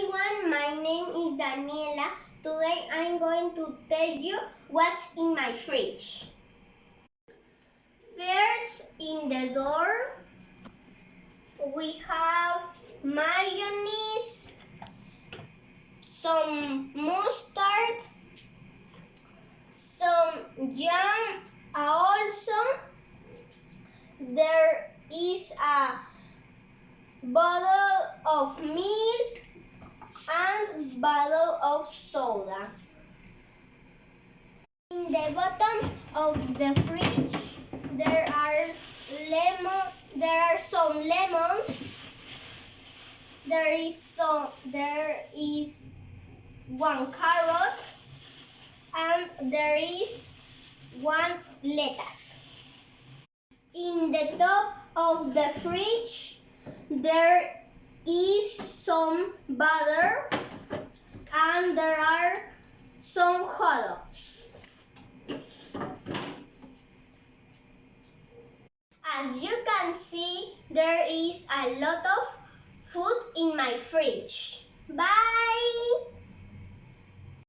everyone, my name is Daniela. Today I'm going to tell you what's in my fridge. First, in the door, we have mayonnaise, some mustard, some jam. Also, there is a bottle of milk and bottle of soda. In the bottom of the fridge, there are some lemons. There is one carrot, and there is one lettuce. In the top of the fridge, there is some butter, and there are some hot dogs. As you can see, there is a lot of food in my fridge. Bye!